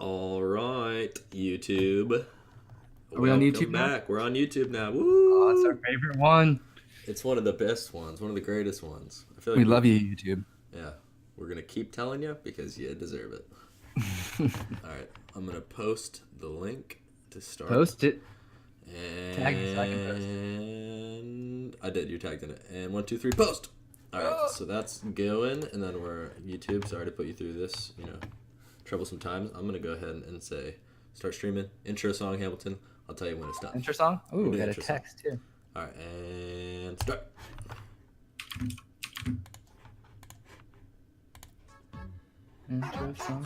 All right, YouTube. Are we on Welcome YouTube now? back. We're on YouTube now. Oh, it's our Woo! favorite one. It's one of the best ones, one of the greatest ones. I feel We like love you, YouTube. yeah, we're gonna keep telling you because you deserve it. All right, I'm gonna post the link to start, Post it. Tag me so I can post it. and I did. You tagged in it. And 1, 2, 3, post. All right, Oh. so that's going, and then we're YouTube. Sorry to put you through this, troublesome times. I'm gonna go ahead and say start streaming. Intro song, Hamilton. I'll tell you when it's done. Intro song? We're Ooh, we doing got a intro song. text too. All right, and start. Intro song.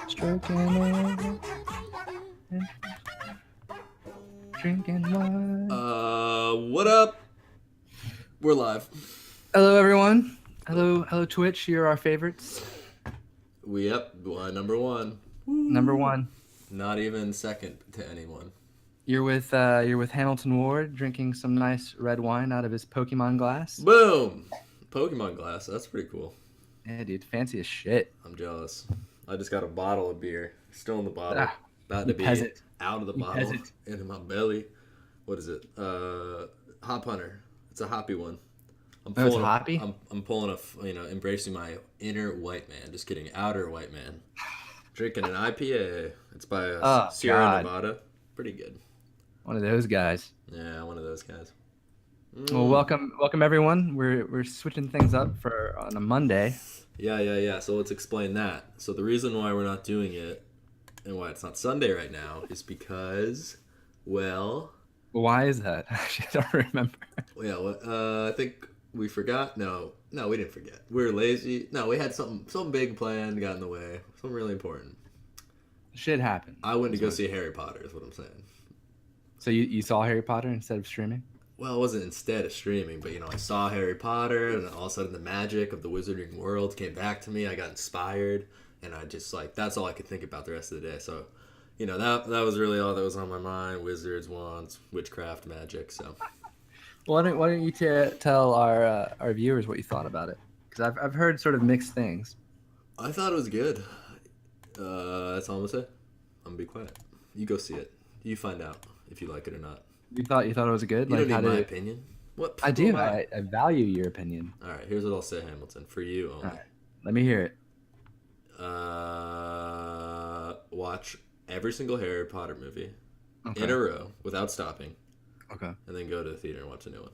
Stroking it. Drinking wine. What up? We're live. Hello, everyone. Hello, Twitch. You're our favorites. Number one. Number one. Not even second to anyone. You're with Hamilton Ward drinking some nice red wine out of his Pokemon glass. Boom! Pokemon glass. That's pretty cool. Yeah, dude, fancy as shit. I'm jealous. I just got a bottle of beer. Still in the bottle. About to be peasant. out of the You bottle. peasant. Into my belly. What is it? Hop Hunter. It's a hoppy one. It's hoppy? I'm pulling embracing my inner white man. Just kidding. Outer white man. Drinking an IPA. It's by Sierra God. Nevada. Pretty good. One of those guys. Yeah, one of those guys. Well, welcome everyone. We're switching things up on a Monday. Yeah. So let's explain that. So the reason why we're not doing it and why it's not Sunday right now is because, well... Why is that? I don't remember. I think we forgot. No, we didn't forget. We were lazy. No, we had some big plan got in the way. Something really important. Shit happened. I went to go see Harry Potter is what I'm saying. So you saw Harry Potter instead of streaming? Well, it wasn't instead of streaming, but I saw Harry Potter, and then all of a sudden the magic of the wizarding world came back to me. I got inspired, and I just that's all I could think about the rest of the day. So, that was really all that was on my mind: wizards, wands, witchcraft, magic. So, Why don't you tell our viewers what you thought about it? Because I've heard sort of mixed things. I thought it was good. That's all I'm gonna say. I'm gonna be quiet. You go see it. You find out if you like it or not. You thought it was good? You don't need my opinion. What? I do. I value your opinion. All right. Here's what I'll say, Hamilton. For you only. All right. Let me hear it. Watch every single Harry Potter movie Okay. in a row without stopping. Okay. And then go to the theater and watch a new one.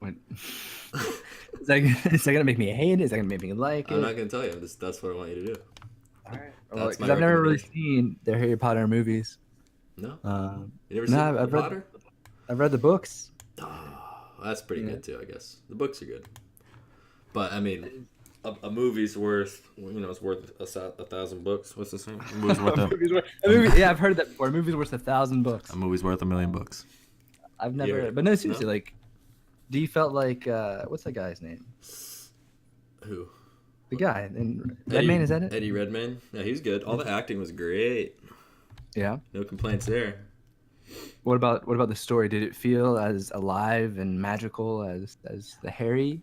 Wait. is that gonna make me hate it? Is that gonna make me like it? I'm not gonna tell you. That's what I want you to do. All right. That's my I've never really recommendation. seen the Harry Potter movies. No. You never No, seen I've Harry read- Potter? I've read the books. Oh, that's pretty Yeah. good too, I guess. The books are good. But I mean, a movie's worth it's worth a thousand books. What's the saying? A movie's worth Yeah, I've heard that before. A movie's worth 1,000 books. movie's worth 1,000,000 books. I've never, Yeah. but no, seriously, No? like, do you felt like what's that guy's name? Who? The guy in Redmayne, is that it? Eddie Redmayne. Yeah, he's good. All the acting was great. Yeah. No complaints there. What about the story? Did it feel as alive and magical as the Harry,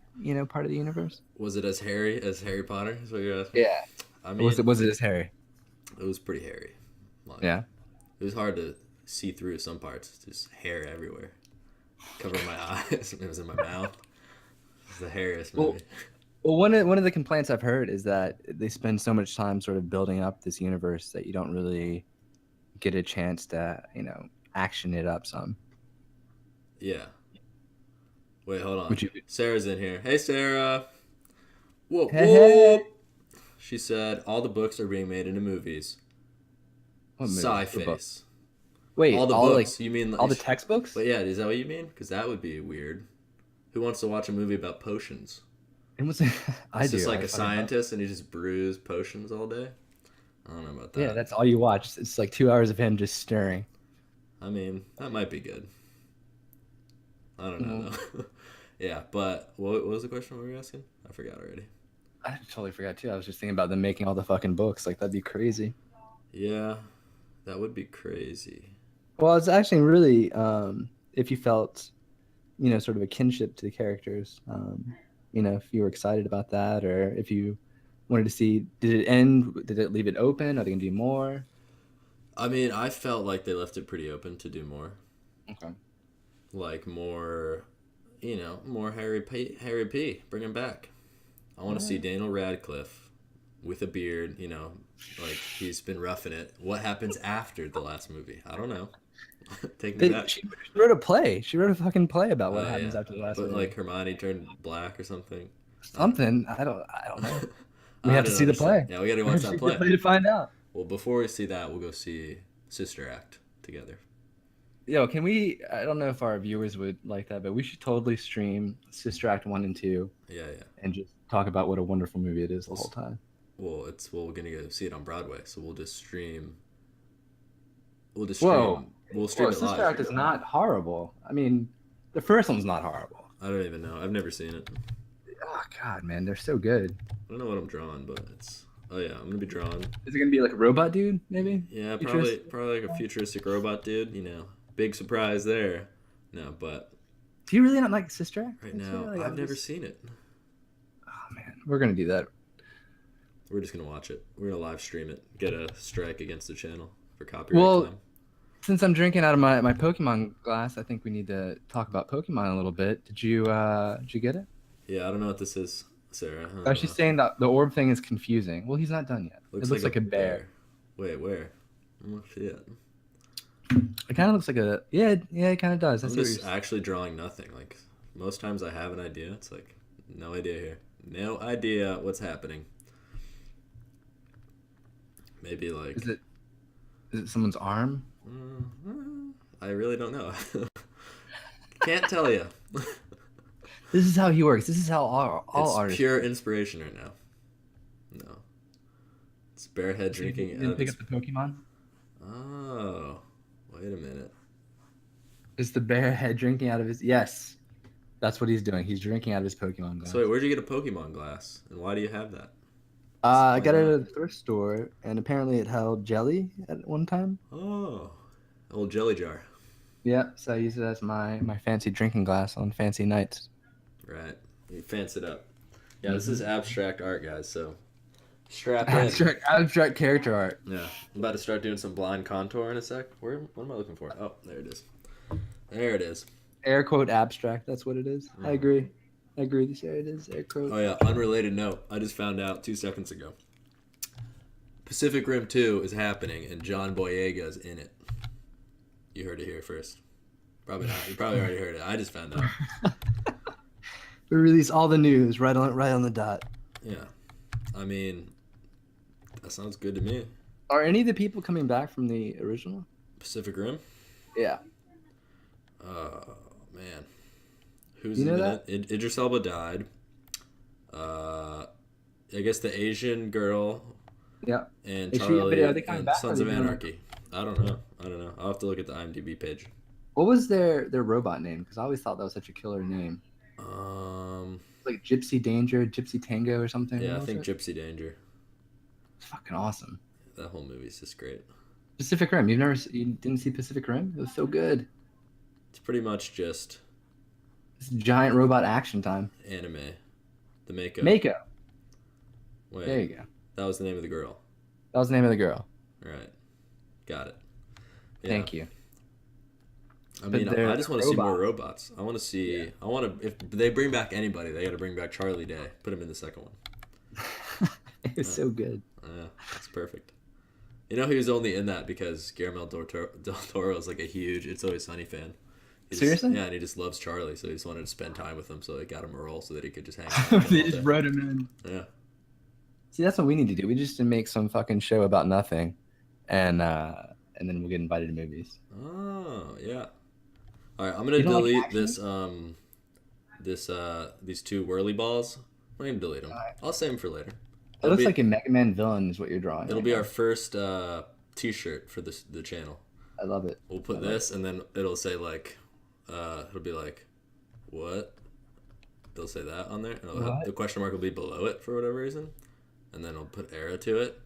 part of the universe? Was it as hairy as Harry Potter? Is what you're asking? Yeah. I mean, Was it as Harry? it was pretty hairy. Like, Yeah. It was hard to see through some parts. Just hair everywhere. Covering my eyes. It was in my mouth. It's the hairiest movie. Well, one of the complaints I've heard is that they spend so much time sort of building up this universe that you don't really get a chance to, action it up some. Yeah. Wait, hold on. Would you- Sarah's in here. Hey, Sarah. Whoop, Hey. whoop. She said all the books are being made into movies. What movie? Sigh What book? face. Wait, All the books. You mean all the textbooks? But yeah, is that what you mean? Because that would be weird. Who wants to watch a movie about potions? It was. It's just like a scientist and he just brews potions all day. I don't know about that. Yeah, that's all you watch. It's like 2 hours of him just stirring. I mean, that might be good. I don't know though. Yeah, but what was the question we were asking? I forgot already. I totally forgot too. I was just thinking about them making all the fucking books. Like that'd be crazy. Yeah, That would be crazy. Well, it's actually really if you felt, sort of a kinship to the characters. If you were excited about that, or if you wanted to see, did it end? Did it leave it open? Are they gonna do more? I mean, I felt like they left it pretty open to do more. Okay. Like more, more Harry P. Bring him back. I want to see Daniel Radcliffe with a beard, like he's been roughing it. What happens after the last movie? I don't know. Take me back. She wrote a play. She wrote a fucking play about what Yeah. happens after the last But movie. like Hermione turned black or something. I don't Something. I don't know. We I have to don't see the understand. play. Yeah, we got to We have watch to that see the play. play to find out. Well, before we see that, we'll go see Sister Act together. Yo, can we? I don't know if our viewers would like that, but we should totally stream Sister Act 1 and 2 Yeah, yeah. and just talk about what a wonderful movie it is the We'll, whole time. we're gonna go see it on Broadway, so we'll just stream. We'll just Whoa. stream. We'll Whoa, stream it Sister live. Act is not horrible. I mean, the first one's not horrible. I don't even know. I've never seen it. Oh God, man, they're so good. I don't know what I'm drawing, but it's. Oh yeah, I'm gonna be drawn. Is it gonna be like a robot dude, maybe? Yeah, Futurist? probably like a futuristic robot dude. Big surprise there. No, but Do you really not like Sister Act? right now Like, I've never seen it. Oh man, we're gonna do that. We're just gonna watch it. We're gonna live stream it. Get a strike against the channel for copyright Well, claim. since I'm drinking out of my Pokemon glass, I think we need to talk about Pokemon a little bit. Did you get it? Yeah, I don't know what this is, Sarah. I Oh, don't she's know. saying that the orb thing is confusing. Well, he's not done yet. Looks It looks like a bear. Wait, where? I don't see it. It kind of looks like a yeah, it kind of does. I I'm see what just you're- actually drawing nothing. Like most times I have an idea. It's like no idea here. No idea what's happening. Maybe like Is it someone's arm? I really don't know. Can't tell you. This is how he works. This is how all It's artists. pure inspiration right now. No, it's Bearhead So you drinking. didn't pick up the Pokemon. Oh, wait a minute. Is the bear head drinking out of his? Yes, that's what he's doing. He's drinking out of his Pokemon glass. So wait, where'd you get a Pokemon glass, and why do you have that? I got it Why not? at a thrift store, and apparently it held jelly at one time. Oh, old jelly jar. Yeah, so I use it as my fancy drinking glass on fancy nights. Right. You fancy it up. Yeah, this is abstract art, guys. So strap in. Abstract character art. Yeah, I'm about to start doing some blind contour in a sec. What am I looking for? Oh, there it is. There it is. Air quote abstract. That's what it is. I agree. I agree. There it is. Air quote. Oh yeah, unrelated note. I just found out 2 seconds ago. Pacific Rim 2 is happening, and John Boyega's in it. You heard it here first. Probably not. You probably already heard it. I just found out. We release all the news right on the dot. Yeah. I mean, that sounds good to me. Are any of the people coming back from the original? Pacific Rim? Yeah. Oh, man. Who's You know in that? it? Idris Elba died. I guess the Asian girl Yeah. and Is she- Charlie are they coming and back, or Sons are of they doing- Anarchy. I don't know. I'll have to look at the IMDb page. What was their robot name? Because I always thought that was such a killer name. Um, Like Gypsy Danger, Gypsy Tango, or something. yeah, I What was think it? Gypsy Danger. It's fucking awesome. That whole movie's just great. Pacific Rim. You didn't see Pacific Rim? It was so good. It's pretty much just It's giant robot action time. anime. The Mako. Mako. Wait, There you go. that was the name of the girl. That was the name of the girl. Right. Got it. Yeah. Thank you. I But mean, they're I just want to see more robots. robots. I want to see. I want to. If they bring back anybody, they got to bring back Charlie Day. Put him in the second one. It was so good. That's perfect. You know, he was only in that because Guillermo del Toro is like a huge It's Always Sunny fan. Seriously? Yeah, and he just loves Charlie, so he just wanted to spend time with him. So they got him a role so that he could just hang out. With him They all just day. wrote him in. Yeah. See, that's what we need to do. We just need to make some fucking show about nothing, and then we'll get invited to movies. Oh yeah. All right, I'm gonna You don't like delete action? these 2 whirly balls. I'm gonna delete them. I'll save them for later. It looks like a Mega Man villain is what you're drawing. It'll right be now. our first T-shirt for the channel. I love it. We'll put this, and then it'll say like, it'll be like, what? They'll say that on there, and What? the question mark will be below it for whatever reason, and then I'll put arrow to it,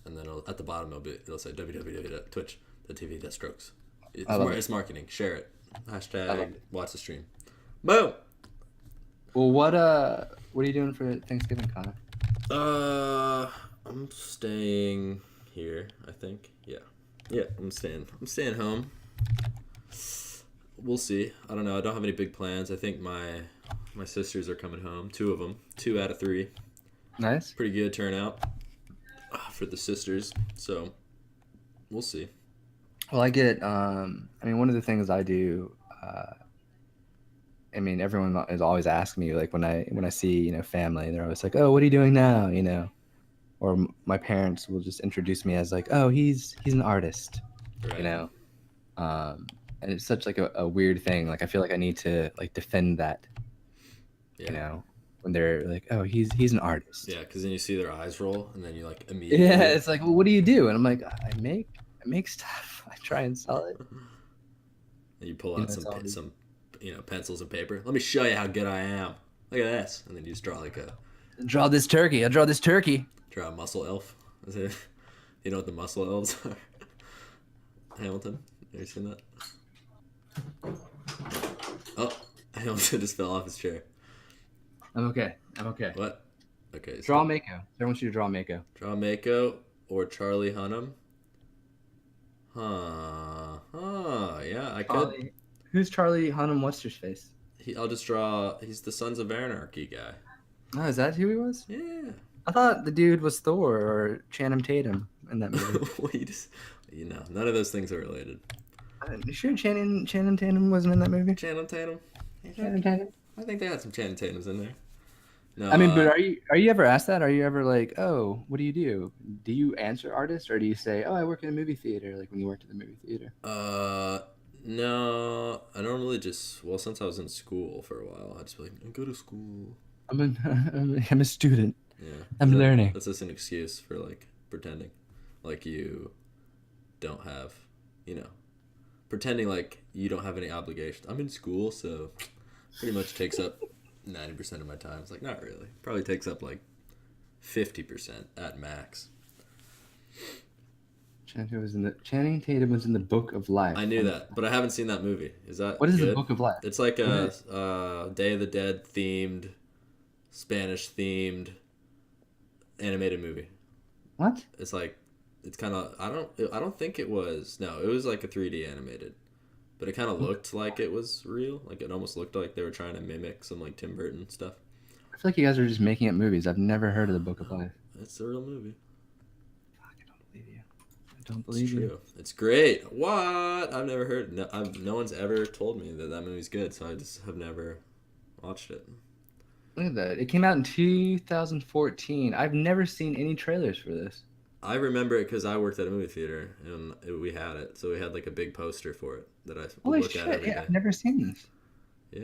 and then at the bottom it'll say www.twitch.tv/strokes. I love It's it. marketing. Share it. I love Hashtag it. watch the stream. Boom. Well, what are you doing for Thanksgiving, Connor? I'm staying here. I think. Yeah. Yeah. I'm staying. I'm staying home. We'll see. I don't know. I don't have any big plans. I think my sisters are coming home. Two of them. 2 out of 3. Nice. Pretty good turnout for the sisters. So we'll see. Well, I get. I mean, one of the things I do. I mean, everyone is always asking me, like, when I see, family, they're always like, "Oh, what are you doing now?" Or my parents will just introduce me as like, "Oh, he's an artist," you Right. know. And it's such like a weird thing. Like, I feel like I need to like defend that, Yeah. when they're like, "Oh, he's an artist." Yeah, because then you see their eyes roll, and then you like immediately. Yeah, it's like, well, what do you do? And I'm like, I make stuff. I try and sell it. And you pull out It's all some pencils and paper. Let me show you how good I am. Look at this, and then you just draw like draw this turkey. I'll draw this turkey. draw a muscle elf. Is it? You know what the muscle elves are? Hamilton, have you seen that? Oh, Hamilton just fell off his chair. I'm okay. What? Okay. Draw Mako. I want you to draw Mako. Draw Mako or Charlie Hunnam. Huh. Yeah, I could. Who's Charlie Hunnam? What's his face? I'll just draw. He's the Sons of Anarchy guy. Oh, is that who he was? Yeah. I thought the dude was Thor or Channing Tatum in that movie. Well, none of those things are related. You sure Channing Tatum wasn't in that movie? Channing Tatum. Channing Tatum. I think they had some Channing Tatums in there. No. I mean, but are you ever asked that? Are you ever like, oh, what do you do? Do you answer artist, or do you say, oh, I work in a movie theater, like when you worked at the movie theater? No, I don't really just. Well, since I was in school for a while, I just be like, I go to school. I'm a student. Yeah. I'm learning. That's just an excuse for like pretending, like you don't have, pretending like you don't have any obligations. I'm in school, so pretty much takes up 90% of my time. It's like, not really. Probably takes up like 50% at max. Channing Tatum was in the Book of Life. I knew that, but I haven't seen that movie. Is that What is good? the Book of Life? It's like a Day of the Dead themed, Spanish themed animated movie. What? It's like, it's kind of, I don't think it was. No, it was like a 3D animated. But it kind of looked like it was real. Like it almost looked like they were trying to mimic some like Tim Burton stuff. I feel like you guys are just making up movies. I've never heard of the Book of Life. It's a real movie. Fuck, I don't believe you. I don't believe you. It's true. It's great. What? I've never heard. No one's ever told me that movie's good, so I just have never watched it. Look at that. It came out in 2014. I've never seen any trailers for this. I remember it because I worked at a movie theater and we had it, so we had like a big poster for it that I would look at every day. I've never seen this. Yeah.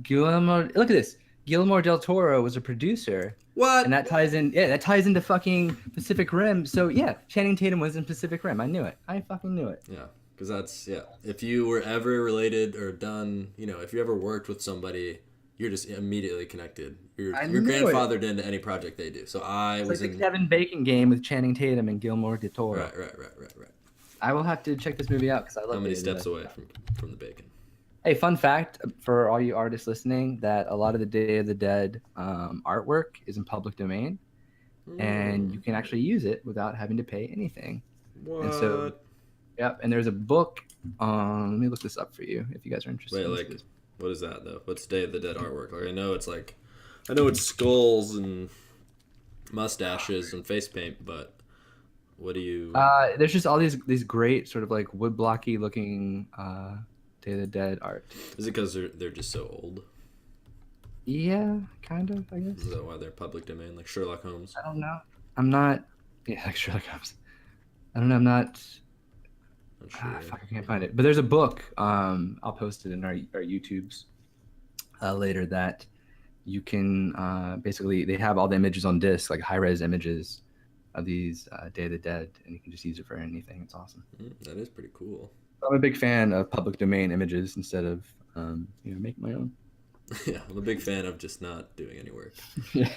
Look at this. Guillermo del Toro was a producer. What? And that ties in. Yeah, that ties into fucking Pacific Rim. So yeah, Channing Tatum was in Pacific Rim. I knew it. I fucking knew it. Yeah, because if you were ever related or done, if you ever worked with somebody, you're just immediately connected. You're grandfathered into any project they do. So It's like the Kevin Bacon game with Channing Tatum and Guillermo del Toro. Right. I will have to check this movie out because I love it. How many steps away from the bacon? Hey, fun fact for all you artists listening, that a lot of the Day of the Dead artwork is in public domain, and you can actually use it without having to pay anything. What? And so, yep. And there's a book. Let me look this up for you if you guys are interested. Wait, what is that though? What's Day of the Dead artwork? Like I know it's skulls and mustaches and face paint, but what do you? There's just all these great sort of like wood blocky looking Day of the Dead art. Is it because they're just so old? Yeah, kind of, I guess. Is that why they're public domain, like Sherlock Holmes? I don't know. I'm not. Yeah, like Sherlock Holmes. I don't know. I'm not. Sure. Fuck, I can't find it. But there's a book. I'll post it in our YouTubes later. That you can basically, they have all the images on disc, like high-res images of these Day of the Dead, and you can just use it for anything. It's awesome. That is pretty cool. I'm a big fan of public domain images instead of make my own. Yeah, I'm a big fan of just not doing any work. Yeah.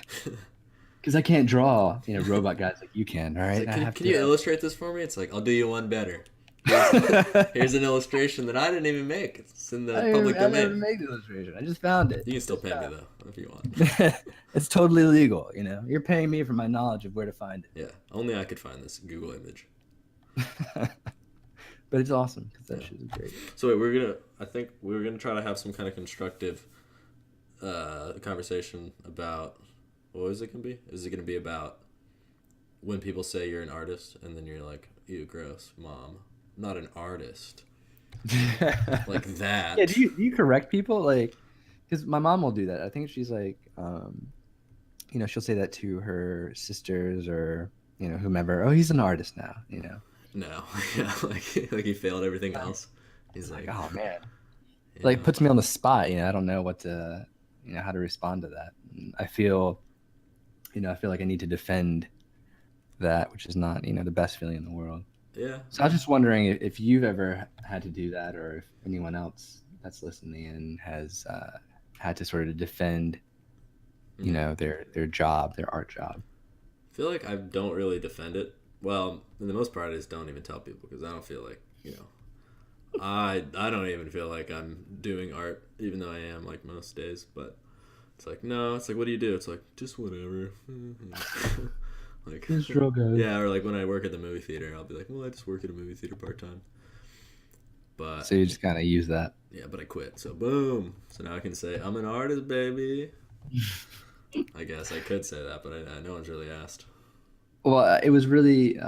because I can't draw, robot guys like you can. All It's right, like, I have can you to. illustrate this for me? It's like, I'll do you one better. Here's, here's an illustration that I didn't even make. It's in the public I never domain. made the illustration. I just found it. You can still pay me though if you want. It's totally legal. You're paying me for my knowledge of where to find it. Yeah, only I could find this Google image. But it's awesome because that shit is great. So wait, I think we're gonna try to have some kind of constructive conversation about, what is it gonna be? Is it gonna be about when people say you're an artist and then you're like, ew, gross, mom, I'm not an artist. Like that. Yeah, do you correct people? Like, because my mom will do that. I think she's like, she'll say that to her sisters or, whomever. Oh, he's an artist now, No. Yeah, like he failed everything else. He's like, oh, man. Like, puts me on the spot, I don't know what to, how to respond to that. And I feel like I need to defend that, which is not, the best feeling in the world. Yeah. So I was just wondering if you've ever had to do that, or if anyone else that's listening in has had to sort of defend, their job, their art job. I feel like I don't really defend it. Well, in the most part, I just don't even tell people because I don't feel like, I don't even feel like I'm doing art, even though I am like most days. But it's like, no, it's like, what do you do? It's like, just whatever. Like, just draw good. Yeah, or like when I work at the movie theater, I'll be like, well, I just work at a movie theater part-time. But so you just kind of use that. Yeah, but I quit. So boom. So now I can say, I'm an artist, baby. I guess I could say that, but no one's really asked. Well, it was really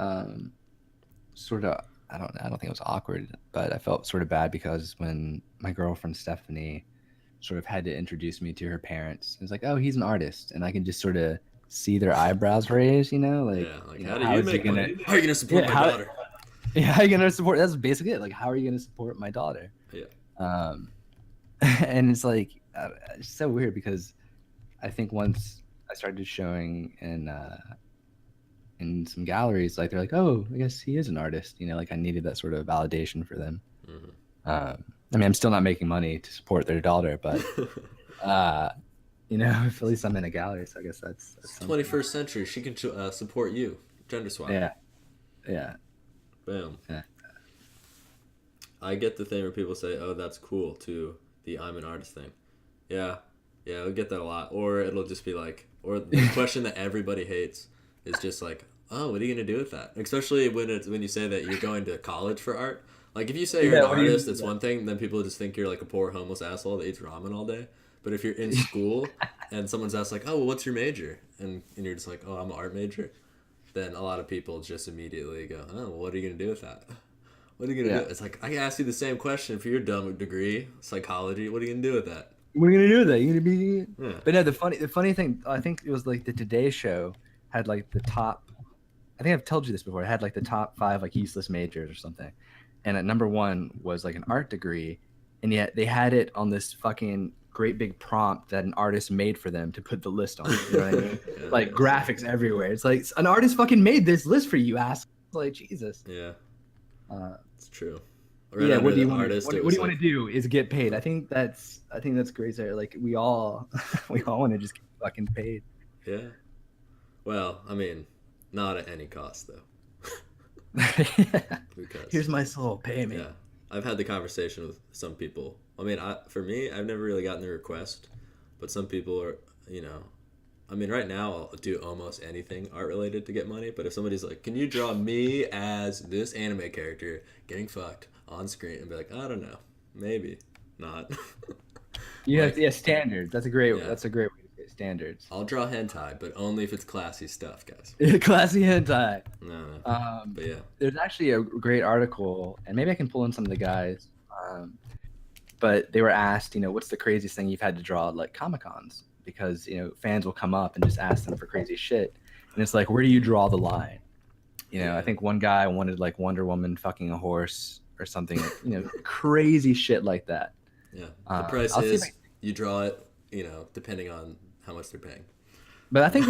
sort of, I don't think it was awkward, but I felt sort of bad because when my girlfriend Stephanie sort of had to introduce me to her parents, it was like, oh, he's an artist. And I can just sort of see their eyebrows raise, like, yeah, like, how do you make money? How are you going to support my daughter? Yeah, how are you going to support? That's basically it. Like, how are you going to support my daughter? Yeah. And it's like, it's so weird because I think once I started showing in some galleries, like, they're like, oh, I guess he is an artist. Like, I needed that sort of validation for them. Mm-hmm. I mean, I'm still not making money to support their daughter, but at least I'm in a gallery, so I guess that's 21st century. She can support you. Gender swap. Yeah. Boom. Yeah. I get the thing where people say, oh, that's cool, to the I'm an artist thing. Yeah, I'll get that a lot. Or it'll just be like, or the question that everybody hates is just like, oh, what are you going to do with that? Especially when you say that you're going to college for art. Like, if you say you're an artist, it's one thing, then people just think you're like a poor homeless asshole that eats ramen all day. But if you're in school and someone's asked like, oh, well, what's your major? And you're just like, oh, I'm an art major. Then a lot of people just immediately go, oh, well, what are you going to do with that? What are you going to do? It's like, I can ask you the same question for your dumb degree, psychology. What are you going to do with that? What are you going to do with that? You're going to be... Yeah. But no, the funny thing, I think it was like the Today Show had like the top... I think I've told you this before. It had like the top 5 like useless majors or something. And at number 1 was like an art degree. And yet they had it on this fucking great big prompt that an artist made for them to put the list on. You know what I mean? Like graphics everywhere. It's like an artist fucking made this list for you, ass. Like, Jesus. Yeah. It's true. Right, what do you want to do is get paid. I think that's great. Like, we all want to just get fucking paid. Yeah. Well, I mean, not at any cost though. Because, here's my soul, pay me. Yeah. I've had the conversation with some people. I mean, for me, I've never really gotten the request, but some people are, I mean, right now I'll do almost anything art related to get money, but if somebody's like, can you draw me as this anime character getting fucked on screen, and be like, I don't know, maybe not. Standards. That's a great way to say standards. I'll draw hentai, but only if it's classy stuff, guys. Classy hentai. No. But yeah. There's actually a great article, and maybe I can pull in some of the guys, but they were asked, what's the craziest thing you've had to draw at like Comic-Cons? Because, fans will come up and just ask them for crazy shit. And it's like, where do you draw the line? I think one guy wanted like Wonder Woman fucking a horse or something, crazy shit like that. Yeah. The price is you draw it, depending on how much they're paying. But I think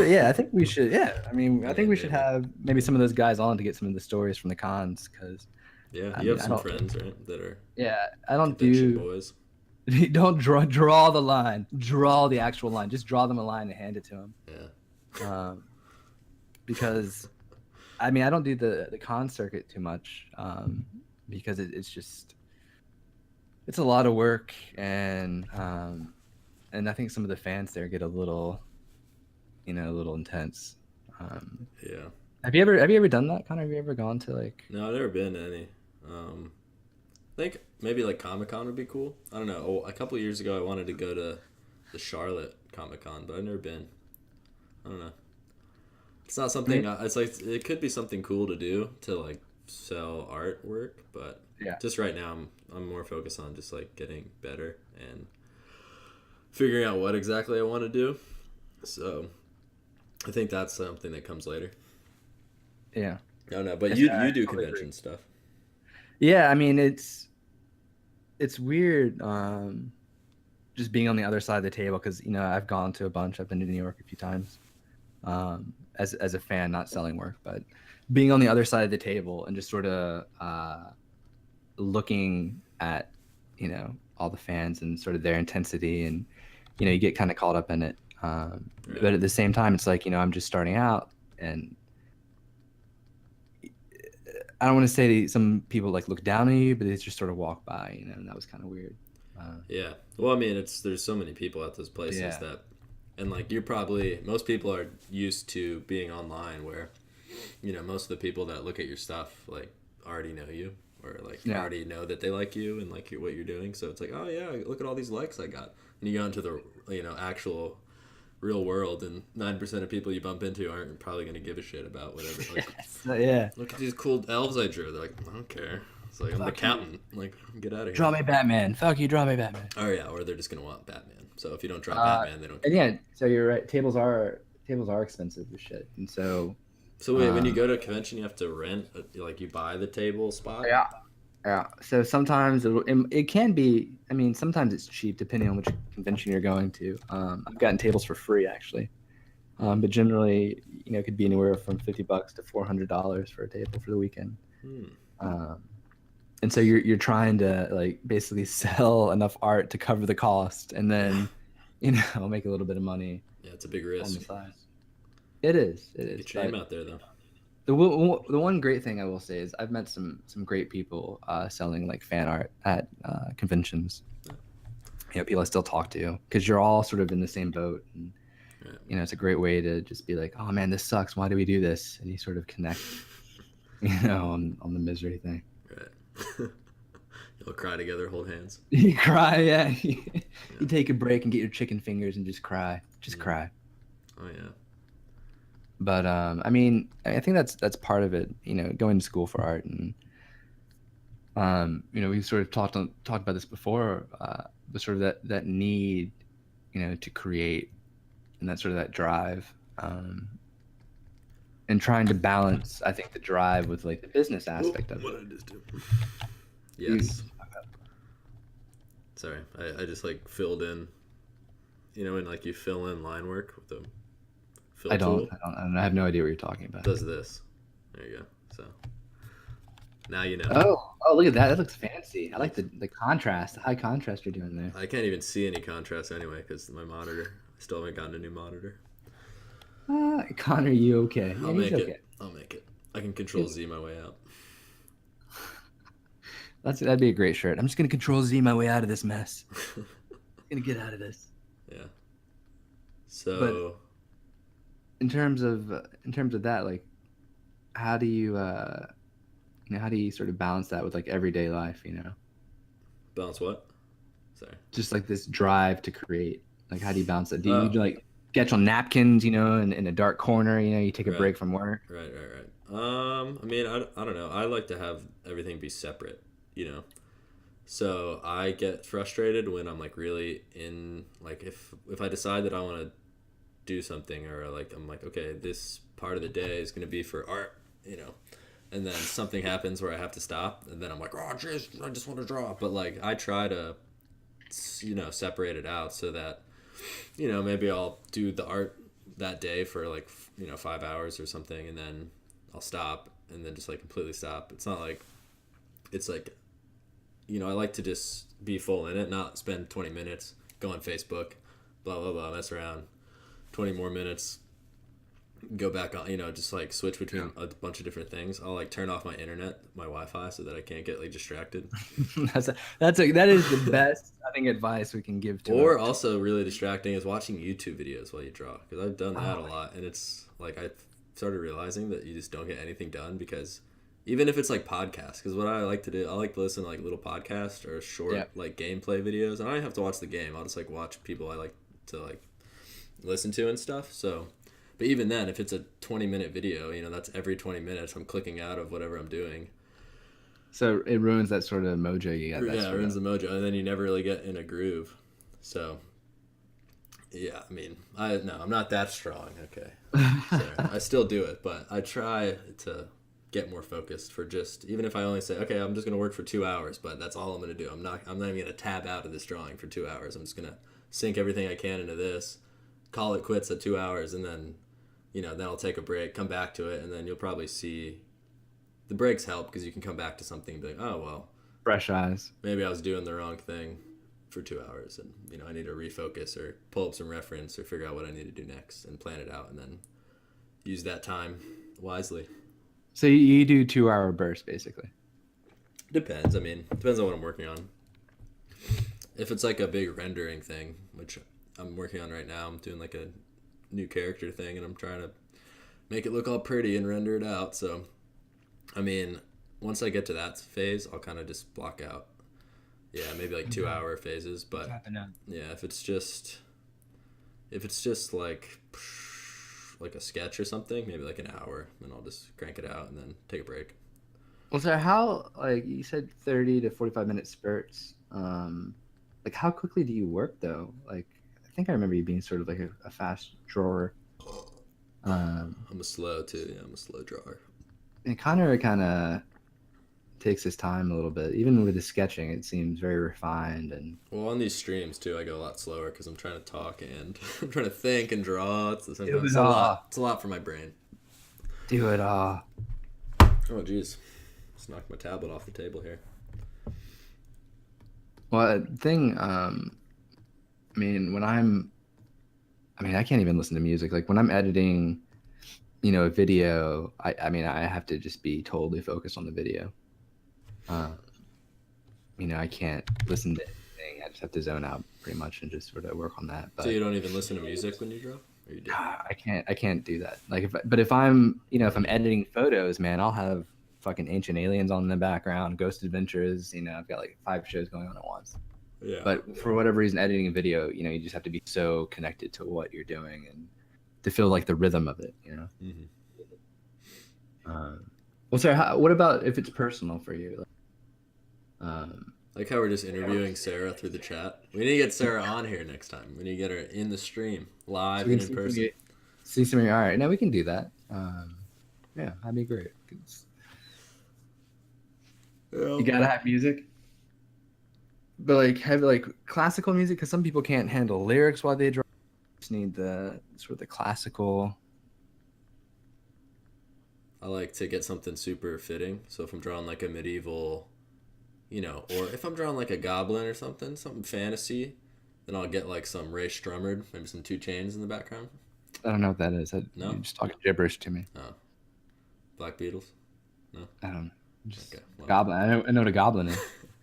we should, I mean, I think we should have maybe some of those guys on to get some of the stories from the cons, because you have some friends, right, that are I don't do boys. Don't draw the line, draw the actual line, just draw them a line and hand it to them. because I mean I don't do the con circuit too much, because it's just it's a lot of work, and I think some of the fans there get a little, a little intense. Um, Yeah. have you ever done that, Connor? Have you ever gone to like? No, I've never been to any. I think maybe like Comic Con would be cool. I don't know. Oh, a couple years ago, I wanted to go to the Charlotte Comic Con, but I've never been. I don't know. It's not I something. mean, It's like it could be something cool to do to like sell artwork, but yeah, just right now, I'm more focused on just like getting better and figuring out what exactly I want to do. So I think that's something that comes later. yeah. No, no, but Yes, you I do totally agree. convention stuff. Yeah, I mean it's weird, just being on the other side of the table because I've gone to a bunch. I've been to New York a few times, as a fan, not selling work, but being on the other side of the table and just sort of looking at all the fans and sort of their intensity, and you get kind of caught up in it. Right. But at the same time, it's like I'm just starting out, and I don't want to say some people like look down on you, but they just sort of walk by, and that was kind of weird. Yeah. Well, I mean, there's so many people at those places Yeah, that, and like most people are used to being online where, most of the people that look at your stuff like already know you or like yeah, already know that they like you and like what you're doing. So it's like, oh yeah, look at all these likes I got. And you go into the actual real world, and 9% of people you bump into aren't probably going to give a shit about whatever. Like, so, yeah. look at these cool elves I drew. They're like, I don't care. It's like I'm the Fuck you. captain. Like, get out of here. Draw me Batman. Fuck you. Draw me Batman. Oh yeah, or they're just gonna want Batman. So if you don't draw Uh, Batman, they don't and care. yeah, so you're right. Tables are expensive as shit, and so So wait, when you um, go to a convention, you have to rent, like you buy the table spot. yeah, yeah. So sometimes it can be. I mean, sometimes it's cheap depending on which convention you're going to. I've gotten tables for free actually, Hmm. but generally, it could be anywhere from $50 to $400 for a table for the weekend. Hmm. Um, and so you're trying to like basically sell enough art to cover the cost, and Yeah. then make a little bit of money Yeah, it's a big on the risk. side. It is, it is. Get your name But out there though. the one great thing I will say is I've met some great people selling like fan art at conventions. People I still talk to because you're all sort of in the same boat, and Right. it's a great way to just be like, oh man, this sucks. Why do we do this? And you sort of connect, on the misery thing. Right. You'll cry together, hold hands. You cry, yeah. You Yeah. take a break and get your chicken fingers and just cry, just Mm. cry. Oh yeah. But I mean, I think that's part of it. Going to school for art, and we sort of talked about this before, but sort of that need, to create, and that sort of that drive, and trying to balance, I think, the drive with like the business Oh, aspect of what it. did I just do? You, Yes. Sorry, I just like filled in. When like you fill in line work with the fill I don't, tool, I don't, I have no idea what you're talking it about. does this. There you go. So now you know. Oh, look at that! That looks fancy. I like Looks. the contrast, the high contrast you're doing there. I can't even see any contrast anyway because my monitor. I still haven't gotten a new monitor. Connor, you okay? Yeah, I'll he's make okay. it. I'll make it. I can control Z my way out. That'd be a great shirt. I'm just gonna control Z my way out of this mess. Gonna get out of this. Yeah. But So in terms of that, like, how do you how do you sort of balance that with like everyday life? balance what? Sorry. Just like this drive to create. Like, how do you balance that? Do you Oh, like sketch on napkins? In a dark corner. You take a right, break from work. right. I mean, I don't know. I like to have everything be separate. You know. So I get frustrated when I'm like really in like if I decide that I want to do something or like I'm like okay this part of the day is gonna be for art, and then something happens where I have to stop and then I'm like oh jeez I just want to draw, but like I try to separate it out so that maybe I'll do the art that day for like 5 hours or something and then I'll stop and then just like completely stop. It's not like it's like I like to just be full in it, not spend 20 minutes, go on Facebook, blah, blah, blah, mess around, 20 more minutes, go back on, just like switch between a bunch of different things. I'll like turn off my internet, my Wi-Fi, so that I can't get like distracted. That is the best, I think, advice we can give to Or our. also really distracting is watching YouTube videos while you draw, because I've done that a Oh, lot, and it's like I started realizing that you just don't get anything done because even if it's like podcasts, because what I like to do, I like to listen to like little podcasts or yeah. short like gameplay videos, and I don't have to watch the game. I'll just like watch people I like to like listen to and stuff. So, but even then, if it's a 20-minute video, that's every 20 minutes I'm clicking out of whatever I'm doing. So it ruins that sort of mojo you got. That Yeah, it sort ruins of. the mojo, and then you never really get in a groove. So yeah, I mean, I'm not that strong. Okay, Sarah, I still do it, but I try to get more focused for just even if I only say, okay, I'm just gonna work for 2 hours, but that's all I'm gonna do. I'm not even gonna tab out of this drawing for 2 hours. I'm just gonna sink everything I can into this, call it quits at 2 hours, and then then I'll take a break, come back to it, and then you'll probably see the breaks help because you can come back to something and be like, oh well, Fresh eyes. maybe I was doing the wrong thing for 2 hours, and I need to refocus or pull up some reference or figure out what I need to do next and plan it out, and then use that time wisely. So you do 2 hour bursts basically. Depends. I mean, depends on what I'm working on. If it's like a big rendering thing, which I'm working on right now, I'm doing like a new character thing, and I'm trying to make it look all pretty and render it out. So, I mean, once I get to that phase, I'll kind of just block out. Yeah, maybe like 2 hour phases, but yeah, if it's just like a sketch or something, maybe like an hour, then I'll just crank it out and then take a break. Well, so how, like you said, 30 to 45 minute spurts. Like how quickly do you work though? Like I think I remember you being sort of like a fast drawer. I'm a slow too. Yeah, I'm a slow drawer. And Connor kind of takes his time a little bit. Even with the sketching, it seems very refined and. Well, on these streams too, I go a lot slower because I'm trying to talk and I'm trying to think and draw. Do It's it a lot. all. It's a lot for my brain. Do it all. Oh, geez, just knocked my tablet off the table here. Well, thing, I mean, I mean, I can't even listen to music. Like when I'm editing, a video, I mean, I have to just be totally focused on the video. Um, I can't listen to anything. I just have to zone out pretty much and just sort of work on that. So But you don't even listen to music when you draw, or you do? I can't do that. Like, if I'm editing photos, man, I'll have fucking Ancient Aliens on in the background, Ghost Adventures. I've got like 5 shows going on at once. Yeah. But for whatever reason, editing a video, you just have to be so connected to what you're doing and to feel like the rhythm of it. Mm-hmm. Well, sorry. What about if it's personal for you? Like how we're just interviewing Sarah through the chat. We need to get Sarah on here next time. We need to get her in the stream, So live we and can in person. see some of your art. Now we can do that. Yeah, that'd be great. You gotta have music, but like have like classical music because some people can't handle lyrics while they draw. Just need the sort of the classical. I like to get something super fitting. So if I'm drawing like a medieval, or if I'm drawing like a goblin or something fantasy, then I'll get like some Ray Strummerd, maybe some 2 Chainz in the background. I don't know what that is. No? You're just talking gibberish to me. Oh, Black Beatles? No? I don't know. Just Okay. Well, goblin. I know what a goblin is.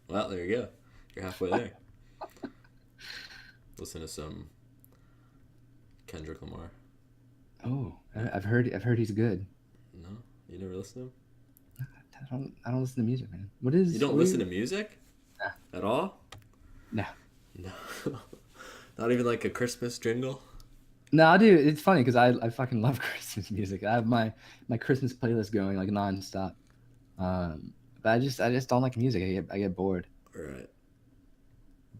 well, there you go. You're halfway there. Listen to some Kendrick Lamar. Oh, I've heard he's good. No? You never listen to him? I don't listen to music, man. What is? You don't listen to music? Nah. At all? No. No. Not even like a Christmas jingle? No, dude, it's funny because I fucking love Christmas music. I have my Christmas playlist going like nonstop. But I just don't like music. I get bored. Right.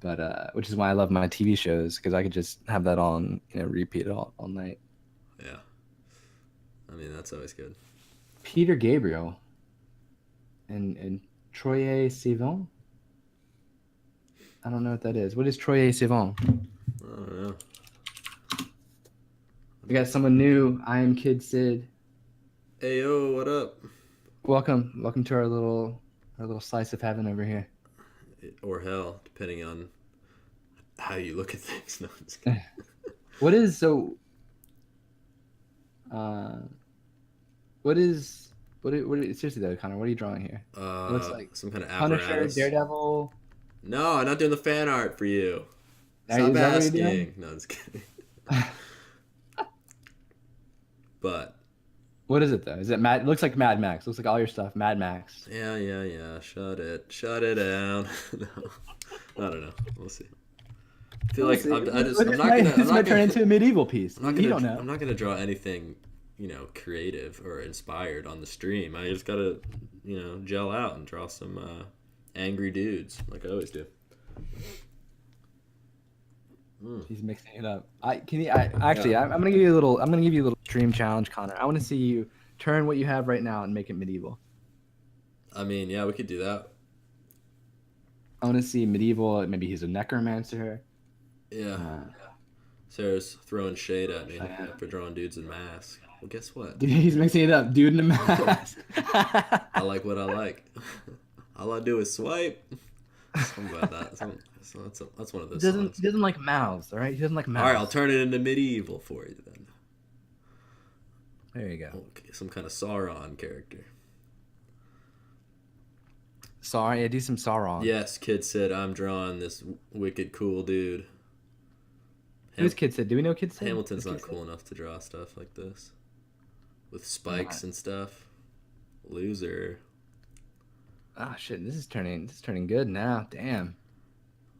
But which is why I love my TV shows because I could just have that on repeat all night. Yeah. I mean, that's always good. Peter Gabriel and Troye Sivan. I don't know what that is. What is Troye Sivan? I don't know. We got someone new. I am Kid Sid. Hey, yo, what up? Welcome to our little slice of heaven over here. Or hell, depending on how you look at things. No, I'm just kidding. What is so? Uh, what is seriously though, Connor? What are you drawing here? It looks like Some kind of Punisher, apparatus. Daredevil. No, I'm not doing the fan art for you. Stop Is that what you're doing? asking. No, I'm just kidding. But What is it though? Is it Mad? It looks like Mad Max. Looks like all your stuff, Mad Max. yeah, yeah, yeah. Shut it down. No, I don't know. We'll see. I feel We'll like see. I'm not gonna, I'm This not might turn gonna, into a medieval piece. I'm not You gonna, don't know. I'm not gonna draw anything, creative or inspired on the stream. I just gotta, gel out and draw some angry dudes like I always do. He's mixing it up. I'm gonna give you a little. I'm gonna give you a little stream challenge, Connor. I want to see you turn what you have right now and make it medieval. I mean, yeah, we could do that. I want to see medieval. Maybe he's a necromancer. Yeah. Uh, Sarah's throwing shade at me yeah. for drawing dudes in masks. Well, guess what? Dude, he's mixing it up. Dude in a mask. I like what I like. All I do is swipe. Something about that. That's one of those songs. He doesn't like mouths. All right, he doesn't like mouths. All right, I'll turn it into medieval for you then. There you go. Okay, some kind of Sauron character. Sorry, I do some Sauron. Yes, kid said I'm drawing this wicked cool dude. Who's Kid Sid? Do we know Kid Sid? Hamilton's not cool enough to draw stuff like this with spikes and stuff. Loser. Ah, shit! This is turning good now. Damn.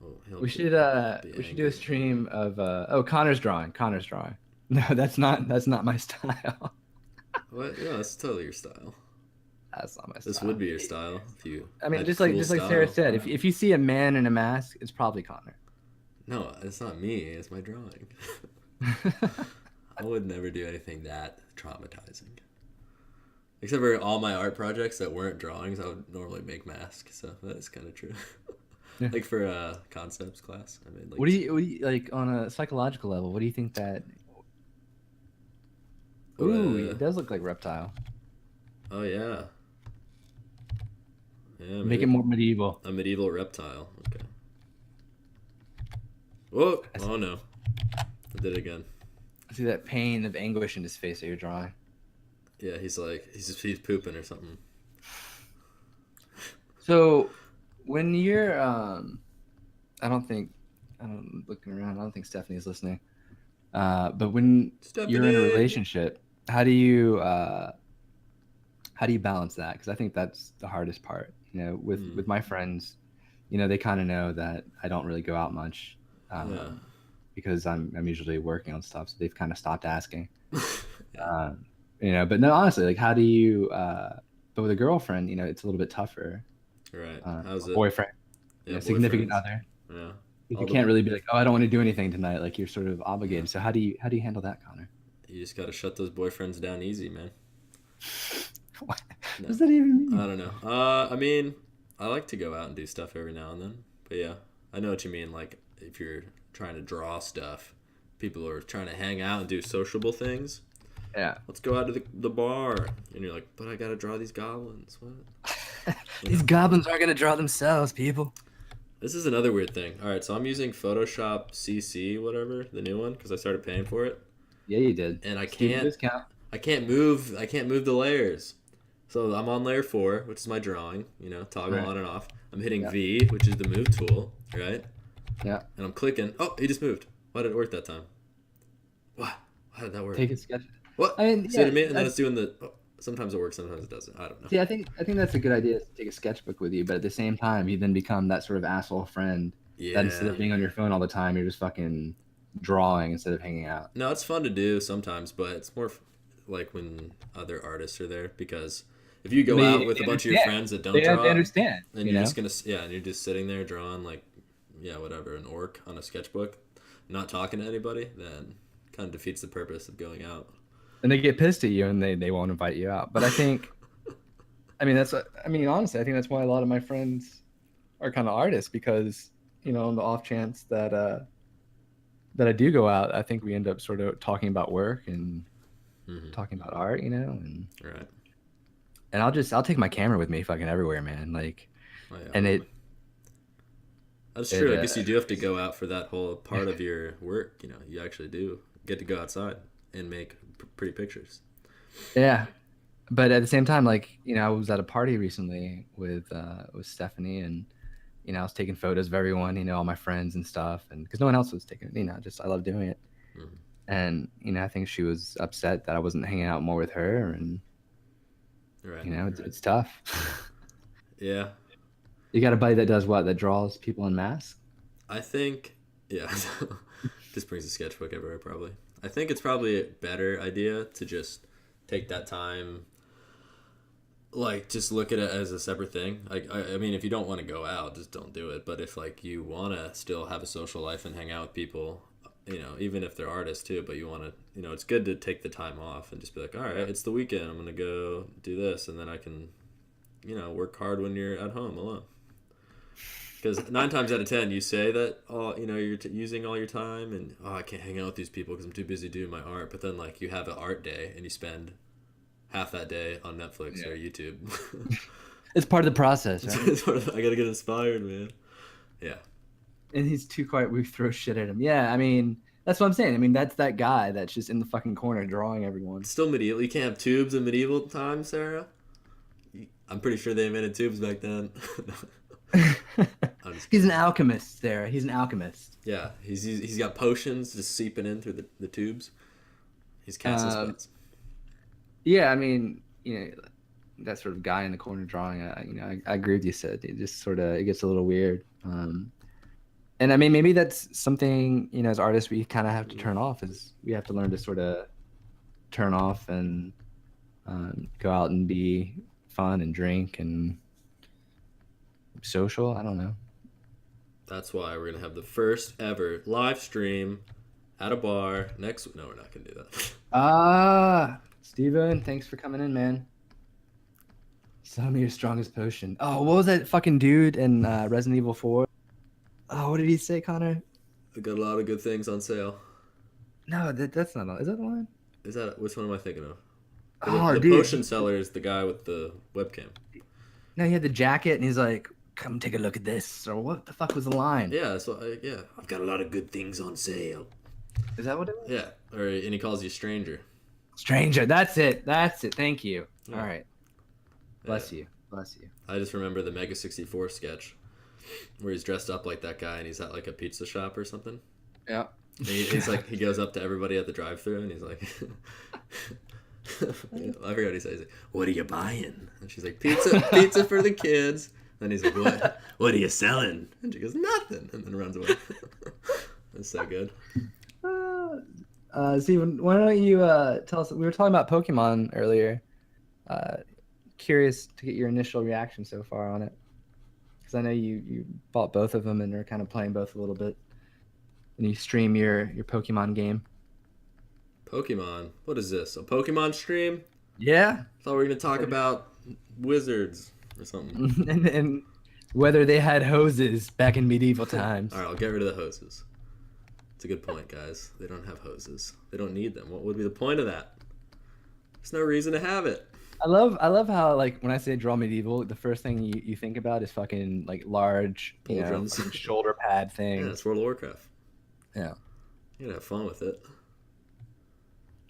Oh, We should do a stream of Connor's drawing. Connor's drawing. No, that's not my style. What? Yeah, that's totally your style. That's not my style. This would be your style if you. I mean, had just like cool Sarah style. said, if you see a man in a mask, it's probably Connor. No, it's not me. It's my drawing. I would never do anything that traumatizing. Except for all my art projects that weren't drawings, I would normally make masks. So that's kind of true. Yeah. Like for concepts class, I made like. What do you like on a psychological level? What do you think that? Ooh, it does look like reptile. Oh yeah. Yeah. Make it more medieval. A medieval reptile. Okay. Whoa! Oh no! I did it again. I see that pain of anguish in his face that you're drawing. Yeah, he's pooping or something. So, when you're looking around. I don't think Stephanie's listening. But when you're in a relationship, how do you balance that? Because I think that's the hardest part. With my friends, they kind of know that I don't really go out much. Because I'm usually working on stuff, so they've kind of stopped asking. But no, honestly, like, how do you? But with a girlfriend, it's a little bit tougher. Right. How's it? Boyfriend, significant other. Yeah. You can't really be like, oh, I don't want to do anything tonight. Like, you're sort of obligated. Yeah. So how do you handle that, Connor? You just gotta shut those boyfriends down easy, man. What does that even mean? I don't know. I mean, I like to go out and do stuff every now and then. But yeah, I know what you mean. Like, if you're trying to draw stuff, people are trying to hang out and do sociable things. Yeah. Let's go out to the bar. And you're like, but I gotta draw these goblins. What? These goblins aren't gonna draw themselves, people. This is another weird thing. All right, so I'm using Photoshop CC, whatever, the new one, because I started paying for it. Yeah, you did. And I can't move the layers. So I'm on layer 4, which is my drawing, toggle on and off. I'm hitting V, which is the move tool, right? Yeah. And I'm clicking. Oh, he just moved. Why did it work that time? What? Why did that work? Take a sketch. What? See what I mean? And then it's doing the. Oh, sometimes it works, sometimes it doesn't. I don't know. See, I think that's a good idea to take a sketchbook with you, but at the same time, you then become that sort of asshole friend. Yeah. That instead of being on your phone all the time, you're just fucking drawing instead of hanging out. No, it's fun to do sometimes, but it's more like when other artists are there, because if you go out with a bunch of your friends that don't draw, they understand. And you're just gonna and you're just sitting there drawing like whatever, an orc on a sketchbook, not talking to anybody, then kind of defeats the purpose of going out. And they get pissed at you and they won't invite you out. But I think, honestly, I think that's why a lot of my friends are kind of artists, because, on the off chance that I do go out, I think we end up sort of talking about work and talking about art, and right. And I'll take my camera with me fucking everywhere, man. Like, that's true. I guess you do have to go out for that whole part of your work. You actually do get to go outside. and make pretty pictures. Yeah. But at the same time, like, I was at a party recently with Stephanie, and I was taking photos of everyone, all my friends and stuff, and because no one else was taking it, just I love doing it. Mhm. And I think she was upset that I wasn't hanging out more with her, and Right. it's tough. Yeah. You got a buddy that does what? That draws people in masks? I think, yeah, just brings a sketchbook everywhere, probably. I think it's probably a better idea to just take that time, like, just look at it as a separate thing. Like, I mean, if you don't want to go out, just don't do it. But if, like, you want to still have a social life and hang out with people, even if they're artists too, but you want to, it's good to take the time off and just be like, all right, it's the weekend. I'm going to go do this. And then I can, work hard when you're at home alone. Because 9 times out of 10, you say that, you're using all your time and, I can't hang out with these people because I'm too busy doing my art. But then, like, you have an art day and you spend half that day on Netflix or YouTube. It's part of the process, right? I got to get inspired, man. Yeah. And he's too quiet. We throw shit at him. Yeah, I mean, that's what I'm saying. I mean, that's that guy that's just in the fucking corner drawing everyone. It's still medieval. You can't have tubes in medieval times, Sarah. I'm pretty sure they invented tubes back then. He's an alchemist, Sarah. He's an alchemist. Yeah, he's got potions just seeping in through the tubes. He's casting spells. Yeah, I mean, that sort of guy in the corner drawing. I agree with you, Sid. It just sort of it gets a little weird. And I mean, maybe that's something as artists we kind of have to turn off. Is we have to learn to sort of turn off and go out and be fun and drink and social. I don't know. That's why we're gonna have the first ever live stream at a bar next. No, we're not gonna do that. Steven, thanks for coming in, man. Sell me your strongest potion. Oh, what was that fucking dude in Resident Evil 4? Oh, what did he say, Connor? I got a lot of good things on sale. No, that's not. Is that the line? Is that which one am I thinking of? The dude. Potion seller is the guy with the webcam. No, he had the jacket, and he's like, "Come take a look at this," or what the fuck was the line? Yeah, that's what. I've got a lot of good things on sale. Is that what it was? Yeah, and he calls you stranger. Stranger, that's it. Thank you. Yeah. All right. Bless you. I just remember the Mega 64 sketch where he's dressed up like that guy and he's at like a pizza shop or something. Yeah. And he's like, he goes up to everybody at the drive-thru and he's like, I forgot what he says. Like, what are you buying? And she's like, pizza for the kids. And he's like, what are you selling? And she goes, nothing. And then runs away. That's so good. Steven, why don't you tell us? We were talking about Pokemon earlier. Curious to get your initial reaction so far on it, because I know you bought both of them and are kind of playing both a little bit, and you stream your Pokemon game. Pokemon? What is this? A Pokemon stream? Yeah. I thought we were gonna talk about wizards or something. and whether they had hoses back in medieval times. All right, I'll get rid of the hoses. It's a good point, guys. They don't have hoses. They don't need them. What would be the point of that? There's no reason to have it. I love how, like, when I say draw medieval, the first thing you think about is fucking like large pouldrens, shoulder pad things. Yeah, it's World of Warcraft. Yeah, you gotta have fun with it.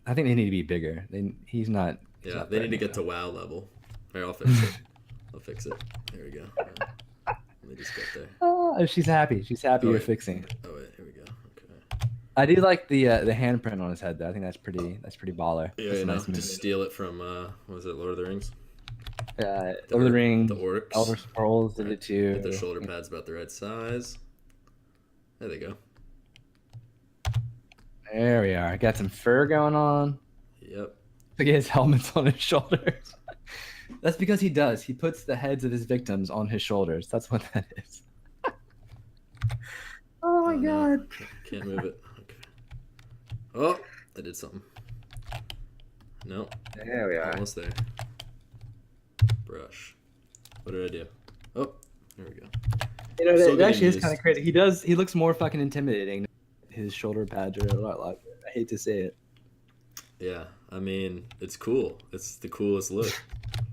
I think they need to be bigger. He's not. Yeah, they need to get to WoW level. Here, I'll fix it. There we go. Let me just get there. Oh, she's happy. She's happy you're fixing it. Oh wait, here we go. Okay. I do like the handprint on his head though. I think that's pretty baller. Yeah, nice just steal it from what was it, Lord of the Rings? Lord of the Rings. The orcs. Elder Scrolls did it too. Get their shoulder pads about the right size. There they go. There we are. Got some fur going on. Yep. Look at his helmets on his shoulders. That's because he does. He puts the heads of his victims on his shoulders. That's what that is. Oh my god. No. Can't move it. Okay. Oh, I did something. No. There we are. Almost there. Brush. What did I do? Oh, there we go. It actually is kind of crazy. He looks more fucking intimidating. His shoulder pads are a lot like it. I hate to say it. Yeah, I mean, it's cool. It's the coolest look.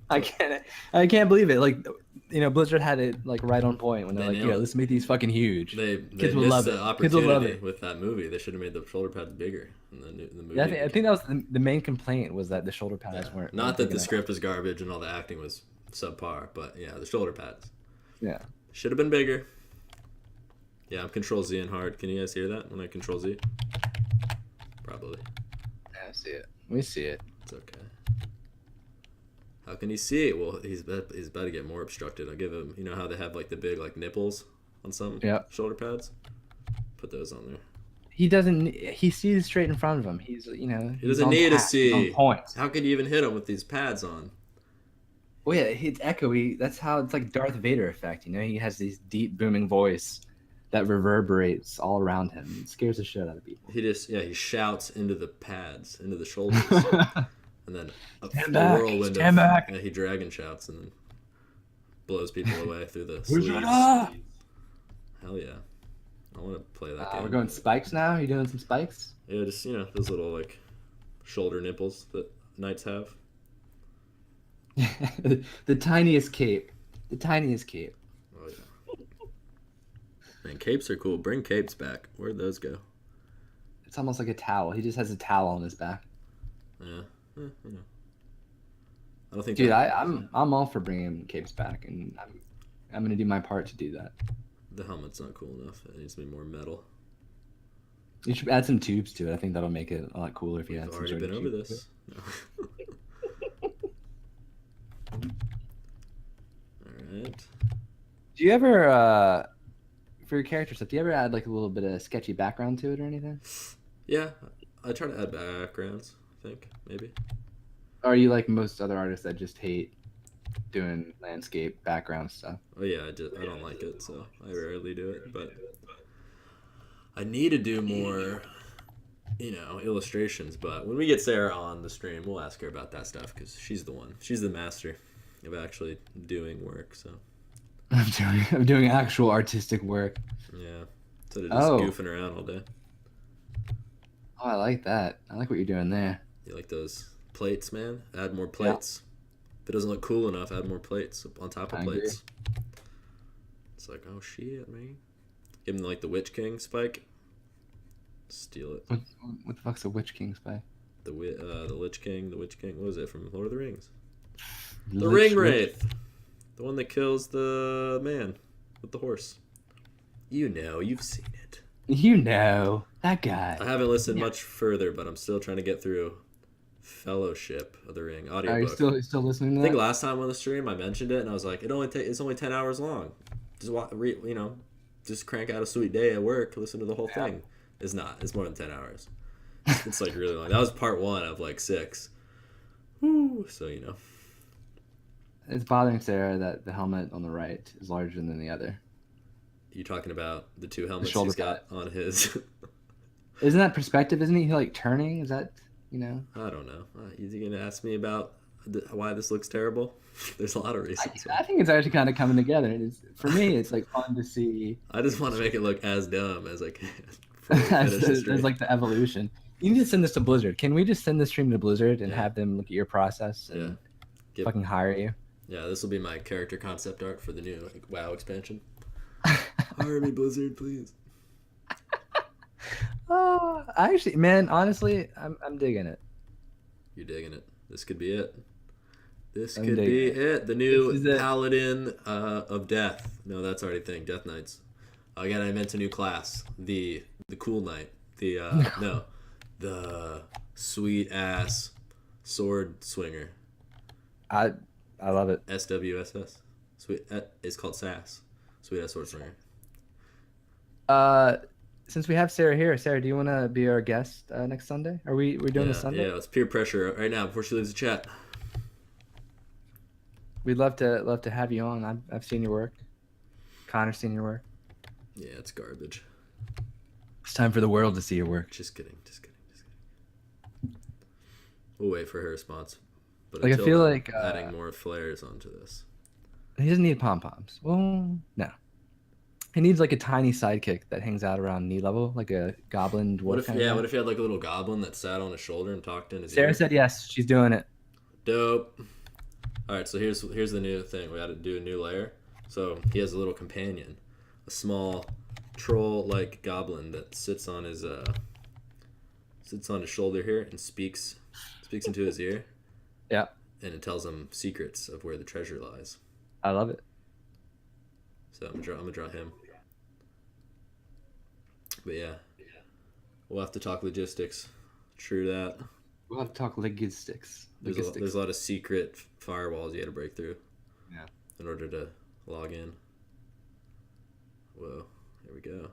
I can't believe it. Like, Blizzard had it like right on point when they're They like, nailed it. let's make these fucking huge. They Kids will missed love the it. Kids will love opportunity it. with that movie. They should have made the shoulder pads bigger in the movie. Yeah, I that think came that was out. the main complaint was that the shoulder Yeah. pads weren't Not big that the enough. script was garbage and all the acting was subpar, but yeah, the shoulder pads Yeah. should have been bigger. Yeah, I'm Control Z and hard. Can you guys hear that when I Control Z? Probably. Yeah, I see it. We see it. It's okay. How can he see it? Well, he's about to get more obstructed. I'll give him. You know how they have like the big like nipples on some Yep. shoulder pads? Put those on there. He doesn't. He sees straight in front of him. He's He he's doesn't on need to task, he's see. on point. How could you even hit him with these pads on? Well, yeah, it's echoey. That's how it's like Darth Vader effect. He has this deep booming voice that reverberates all around him. It scares the shit out of people. He shouts into the pads, into the shoulders, and then Stand a back, whirlwind stand of back. he dragon shouts and then blows people away through the Where's sleeves. Yoda? Hell yeah, I want to play that game. We're going spikes now. You doing some spikes? Yeah, just those little like shoulder nipples that knights have. The tiniest cape. The tiniest cape. Oh yeah. Man, capes are cool. Bring capes back. Where'd those go? It's almost like a towel. He just has a towel on his back. Yeah. I don't think. Dude, I'm all for bringing capes back, and I'm gonna do my part to do that. The helmet's not cool enough. It needs to be more metal. You should add some tubes to it. I think that'll make it a lot cooler if you We've add some already sort been of over tube to this. No. All right. Do you ever, for your character stuff, do you ever add like a little bit of sketchy background to it or anything? Yeah, I try to add backgrounds. I think maybe. Or are you like most other artists that just hate doing landscape background stuff? Oh yeah, I don't like it, so I rarely do it. But I need to do more, illustrations. But when we get Sarah on the stream, we'll ask her about that stuff because she's the master of actually doing work. So I'm doing actual artistic work. yeah, instead of just goofing around all day. Oh, I like that. I like what you're doing there. You like those plates, man? Add more plates. Yeah. If it doesn't look cool enough, add more plates on top of plates. Agree. It's like, oh shit, man. Give him like the Witch King spike. Steal it. What the fuck's a Witch King spike? The Lich King. The Witch King. What was it from Lord of the Rings? The Ring Wraith. The one that kills the man with the horse. You've seen it. That guy. I haven't listened much further, but I'm still trying to get through Fellowship of the Ring audiobook. Are you still listening to that? I think last time on the stream I mentioned it, and I was like, it's only 10 hours long. Just crank out a sweet day at work, listen to the whole thing. It's not. It's more than 10 hours. It's like really long. That was part 1 of like 6. Woo. So It's bothering Sarah that the helmet on the right is larger than the other. You talking about the 2 helmets he's got on his? Isn't that perspective? Isn't he like turning? Is that I don't know. Is he gonna ask me about why this looks terrible? There's a lot of reasons. I think it's actually kind of coming together. For me, it's like fun to see. I just want to make it look as dumb as I can. There's like the evolution. You need to send this to Blizzard. Can we just send this stream to Blizzard and have them look at your process and fucking hire you? Yeah, this will be my character concept art for the new WoW expansion. Hire me, Blizzard, please. Oh, actually, man, honestly, I'm digging it. You're digging it. This could be it. This could be it. The new Paladin of Death. No, that's already a thing. Death Knights. Again, I meant a new class. The cool knight. The sweet ass sword swinger. I love it. SWSS. Sweet. It's called SAS. Sweet ass sword swinger. Since we have Sarah here, Sarah, do you want to be our guest next Sunday? Are we doing this Sunday? Yeah, it's peer pressure right now before she leaves the chat. We'd love to have you on. I've seen your work. Connor's seen your work. Yeah, it's garbage. It's time for the world to see your work. Just kidding. We'll wait for her response. But like I feel like adding more flares onto this. He doesn't need pom poms. Well, no. He needs like a tiny sidekick that hangs out around knee level, like a goblin dwarf. What if he had like a little goblin that sat on his shoulder and talked in his ear? Sarah said yes, she's doing it. Dope. All right, so here's the new thing. We got to do a new layer. So he has a little companion, a small troll-like goblin that sits on his shoulder here and speaks into his ear, Yeah, and it tells him secrets of where the treasure lies. I love it. So I'm gonna draw him. But yeah, we'll have to talk logistics. True that. We'll have to talk logistics. There's a lot of secret firewalls you got to break through. Yeah. In order to log in. Whoa, here we go.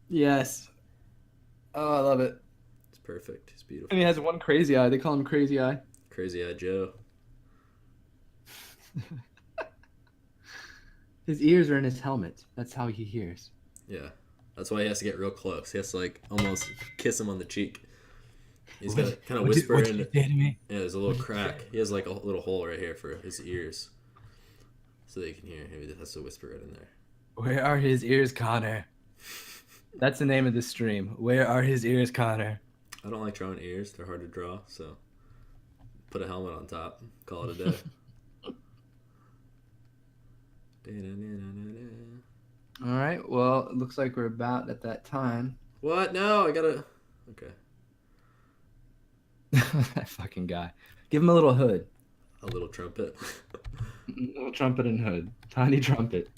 Yes. Oh, I love it. It's perfect. It's beautiful. And he has one crazy eye. They call him Crazy Eye. Crazy Eye Joe. His ears are in his helmet. That's how he hears. Yeah, that's why he has to get real close. He has to like almost kiss him on the cheek. He's got to kind of whisper in. What did you say to me? Yeah, there's a little crack. He has like a little hole right here for his ears, so they can hear. He has to whisper it in there. Where are his ears, Connor? That's the name of the stream. Where are his ears, Connor? I don't like drawing ears. They're hard to draw, so put a helmet on top. Call it a day. All right. Well, it looks like we're about at that time. What? No, I gotta. Okay. That fucking guy. Give him a little hood. A little trumpet. Little trumpet and hood. Tiny trumpet.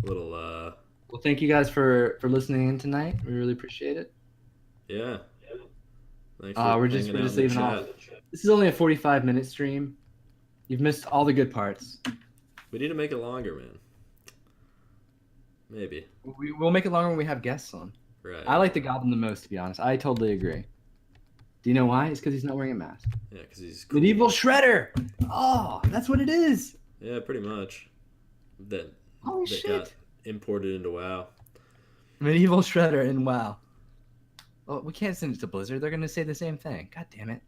Little Well, thank you guys for listening in tonight. We really appreciate it. Yeah. Thanks We're just leaving off. This is only a 45-minute stream. You've missed all the good parts. We need to make it longer, man. Maybe. We'll make it longer when we have guests on. Right. I like the goblin the most, to be honest. I totally agree. Do you know why? It's because he's not wearing a mask. Yeah, because he's cool. Medieval Shredder! Oh, that's what it is! Yeah, pretty much. That Holy that shit! got imported into WoW. Medieval Shredder in WoW. Well, we can't send it to Blizzard. They're going to say the same thing. God damn it.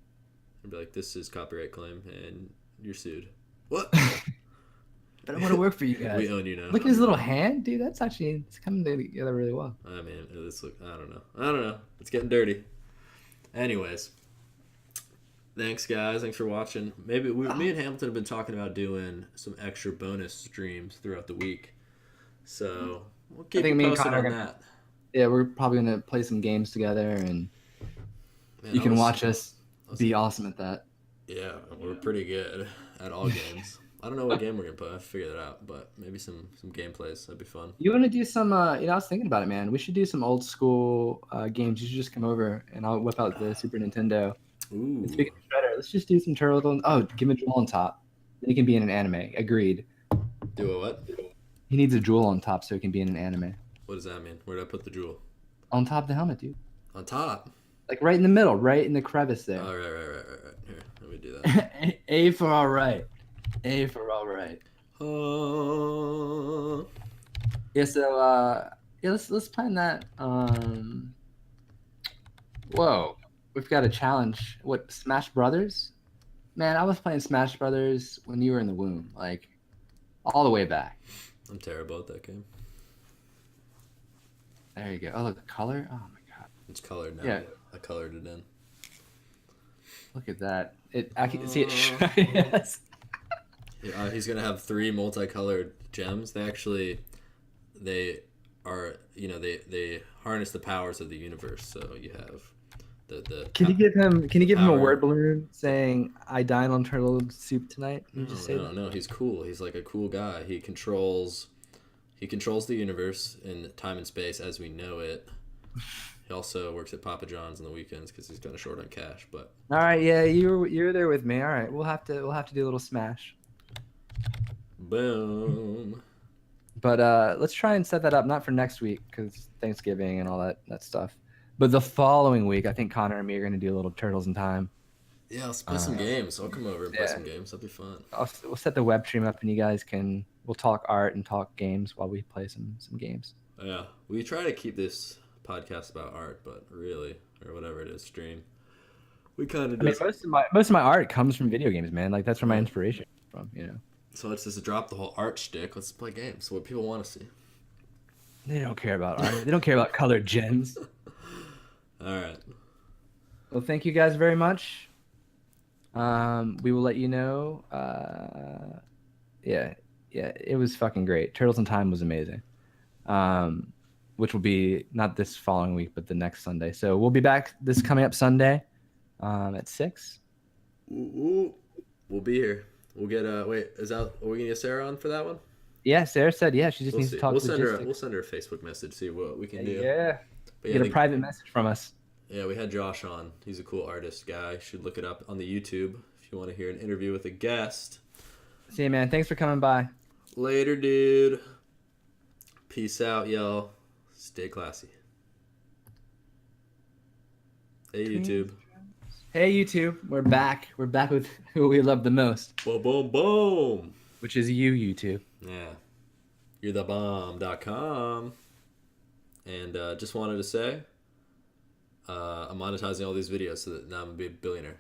And be like, this is copyright claim, and you're sued. What? But I want to work for you guys. We own you now. Look at his little hand, dude. That's actually, it's coming together really well. I mean, this look. I don't know. It's getting dirty. Anyways, thanks guys. Thanks for watching. Maybe me and Hamilton have been talking about doing some extra bonus streams throughout the week. So we'll keep you posted on that. Yeah, we're probably gonna play some games together, and Man, you can watch us be awesome at that. Yeah, we're pretty good at all games. I don't know what game we're gonna play. I have to figure that out, but maybe some gameplays. That'd be fun. You want to do some? I was thinking about it, man. We should do some old school games. You should just come over, and I'll whip out the Super Nintendo. Ooh. And speaking of Shredder, let's just do some turtles. Oh, give him a jewel on top. Then he can be in an anime. Agreed. Do a what? He needs a jewel on top so he can be in an anime. What does that mean? Where did I put the jewel? On top of the helmet, dude. On top. Like right in the middle, right in the crevice there. Oh, right. Here, let me do that. A for all right. A for all right. Yeah, so let's plan that. Whoa, we've got a challenge. What, Smash Brothers? Man, I was playing Smash Brothers when you were in the womb, like all the way back. I'm terrible at that game. There you go. Oh, look, the color. Oh my god. It's colored now. Yeah. I colored it in. Look at that. I can see it. Yes. He's gonna have 3 multicolored gems. They are, they harness the powers of the universe. So you have the. Can you give him a word balloon saying "I dined on turtle soup tonight"? You just say that? No. He's cool. He's like a cool guy. He controls the universe in time and space as we know it. He also works at Papa John's on the weekends because he's kind of short on cash. But all right, yeah, you're there with me. All right, we'll have to do a little Smash. Boom. But let's try and set that up, not for next week because Thanksgiving and all that stuff, but the following week. I think Connor and me are going to do a little Turtles in Time. Yeah, let's play some games. I'll come over and play some games. That'll be fun. We'll set the web stream up, and you guys we'll talk art and talk games while we play some games. Yeah, we try to keep this podcast about art, but really, or whatever it is, stream. We kind of. I mean, most of my art comes from video games, man. Like that's where my inspiration comes from, So let's just drop the whole art shtick. Let's play games. What people want to see. They don't care about art. They don't care about colored gems. All right. Well, thank you guys very much. We will let you know yeah, yeah, it was fucking great. Turtles in Time was amazing. Um, which will be not this following week, but the next Sunday. So we'll be back this coming up Sunday, at 6. Ooh, ooh. We'll be here. We'll get wait, is that are we gonna get Sarah on for that one? Yeah, Sarah said yeah. She just We'll needs to see. talk We'll logistics. send her a Facebook message, see what we can do. Yeah, But yeah, get a private message from us. yeah, we had Josh on. He's a cool artist guy. Should look it up on the YouTube if you want to hear an interview with a guest. See you, man. Thanks for coming by. Later, dude. Peace out, y'all. Stay classy. Hey, YouTube. Hey, YouTube. We're back. We're back with who we love the most, Boom, boom, boom. which is you, YouTube. Yeah. You're the bomb.com. And just wanted to say, I'm monetizing all these videos so that now I'm going to be a billionaire.